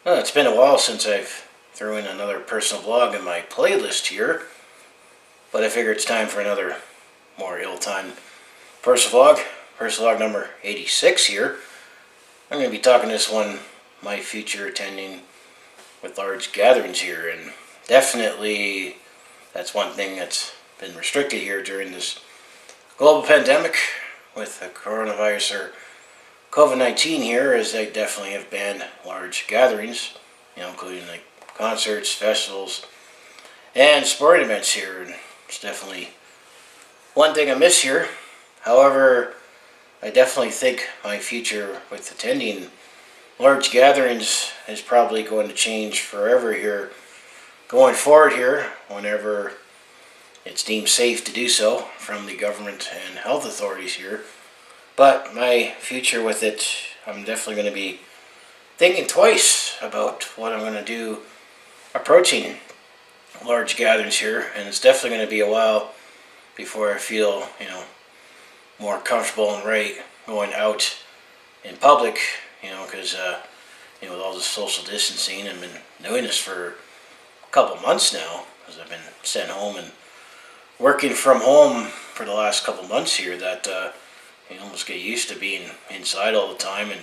Well, it's been a while since I've threw in another personal vlog in my playlist here, but I figure it's time for another more ill-timed personal vlog number 86 here. I'm going to be talking this one, my future attending with large gatherings here, and definitely that's one thing that's been restricted here during this global pandemic with the coronavirus or COVID-19 here, as they definitely have banned large gatherings, including like concerts, festivals, and sporting events here. And it's definitely one thing I miss here. However, I definitely think my future with attending large gatherings is probably going to change forever here, going forward here, whenever it's deemed safe to do so from the government and health authorities here. But my future with it, I'm definitely going to be thinking twice about what I'm going to do approaching large gatherings here, and it's definitely going to be a while before I feel, more comfortable and right going out in public, because, with all the social distancing, I've been doing this for a couple months now, because I've been sent home and working from home for the last couple months here, that you almost get used to being inside all the time and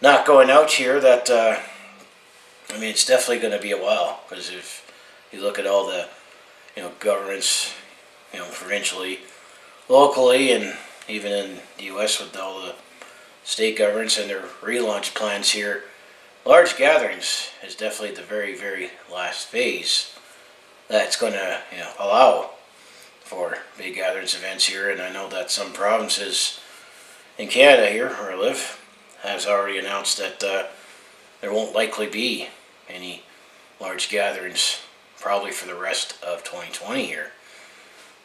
not going out here. That it's definitely going to be a while, because if you look at all the governments, provincially, locally, and even in the U.S. with all the state governments and their relaunch plans here, large gatherings is definitely the very, very last phase that's going to allow for big gatherings events here. And I know that some provinces in Canada here, where I live, has already announced that there won't likely be any large gatherings probably for the rest of 2020 here,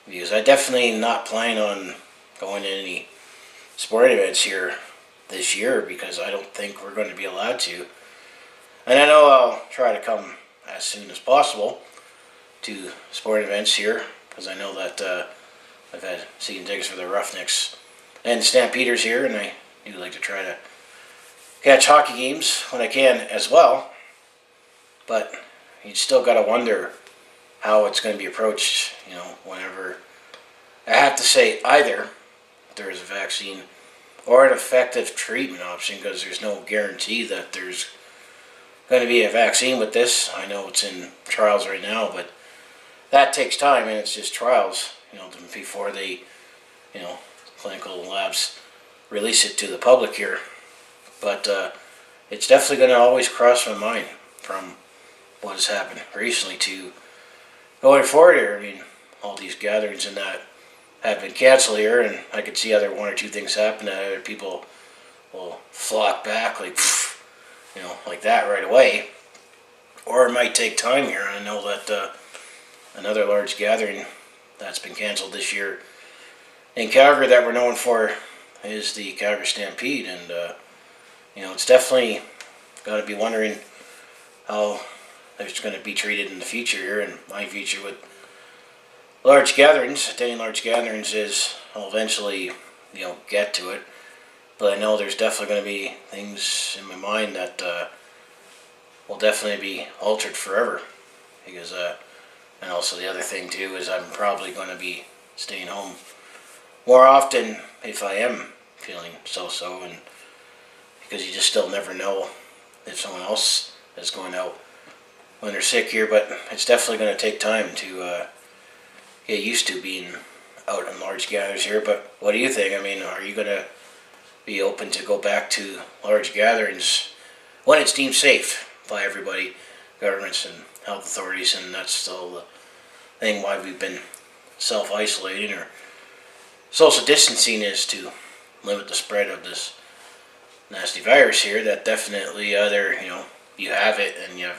because I definitely not plan on going to any sporting events here this year, because I don't think we're going to be allowed to. And I know I'll try to come as soon as possible to sporting events here, because I know that I've had season tickets for the Roughnecks and Stampeders here, and I do like to try to catch hockey games when I can as well. But you still got to wonder how it's going to be approached, whenever I have to say either there is a vaccine or an effective treatment option, because there's no guarantee that there's going to be a vaccine with this. I know it's in trials right now, but that takes time, and it's just trials, before they, clinical labs release it to the public here. But it's definitely going to always cross my mind from what has happened recently to going forward here. All these gatherings and that have been canceled here, and I could see other one or two things happen that other people will flock back like that right away. Or it might take time here. I know that another large gathering that's been canceled this year in Calgary that we're known for is the Calgary Stampede, and it's definitely got to be wondering how it's going to be treated in the future here. And my future with large gatherings, attending large gatherings, is I'll eventually get to it, but I know there's definitely going to be things in my mind that will definitely be altered forever, because and also the other thing too is I'm probably going to be staying home more often if I am feeling so, and because you just still never know if someone else is going out when they're sick here. But it's definitely going to take time to get used to being out in large gatherings here. But what do you think? Are you going to be open to go back to large gatherings when it's deemed safe by everybody, governments and health authorities? And that's still the thing why we've been self-isolating or social distancing, is to limit the spread of this nasty virus here. That definitely either you have it and you're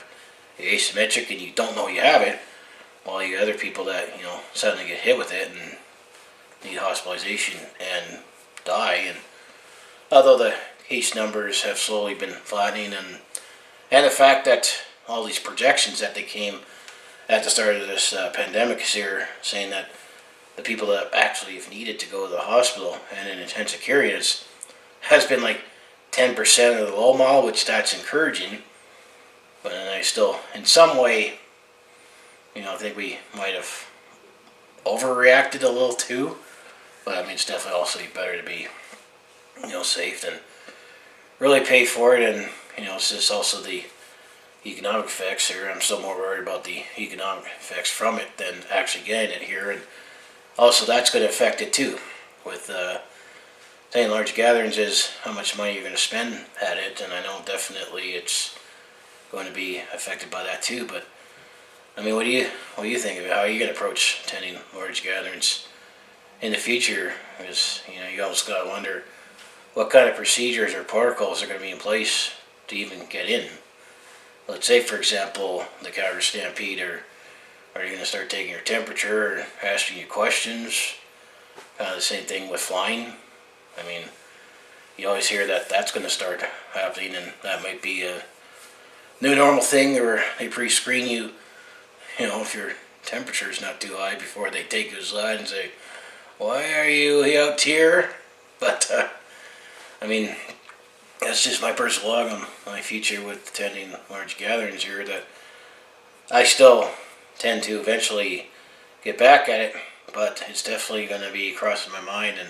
asymmetric and you don't know you have it, while you other people that suddenly get hit with it and need hospitalization and die. And although the case numbers have slowly been flattening, and the fact that all these projections that they came at the start of this pandemic here, saying that the people that actually have needed to go to the hospital and in intensive care units has been like 10% of the low mile, which that's encouraging. But then I still, in some way, I think we might have overreacted a little too. But I mean, it's definitely also better to be, safe than really pay for it. And it's just also the economic effects here. I'm still more worried about the economic effects from it than actually getting it here. And also, that's going to affect it too. With saying large gatherings is how much money you're going to spend at it, and I know definitely it's going to be affected by that too. But I mean, what do you think of it? How are you going to approach attending large gatherings in the future? Because you almost got to wonder what kind of procedures or protocols are going to be in place to even get in. Let's say, for example, the Calgary Stampede, or are you going to start taking your temperature or asking you questions? Kind of the same thing with flying. I mean, you always hear that that's going to start happening, and that might be a new normal thing, or they pre-screen you, if your temperature is not too high before they take you aside and say, "Why are you out here?" But I mean, that's just my personal log on my future with attending large gatherings here, that I still tend to eventually get back at it, but it's definitely going to be crossing my mind, and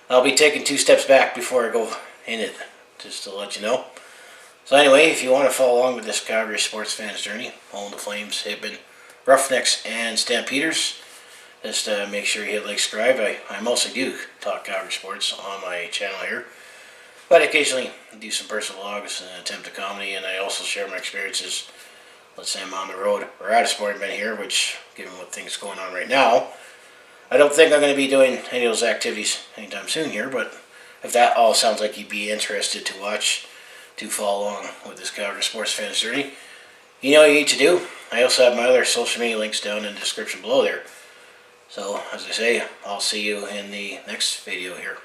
I'll be taking 2 steps back before I go in it, just to let you know. So anyway, if you want to follow along with this Calgary sports fans journey, Home of the Flames, Hibbing, Roughnecks, and Stampeders, just make sure you hit like, subscribe. I mostly do talk Calgary sports on my channel here, but occasionally I do some personal vlogs and attempt at comedy, and I also share my experiences. Let's say I'm on the road or at a sporting event here, which, given what things going on right now, I don't think I'm going to be doing any of those activities anytime soon here. But if that all sounds like you'd be interested to watch, to follow along with this Calgary sports fans journey, you know what you need to do. I also have my other social media links down in the description below there. So, as I say, I'll see you in the next video here.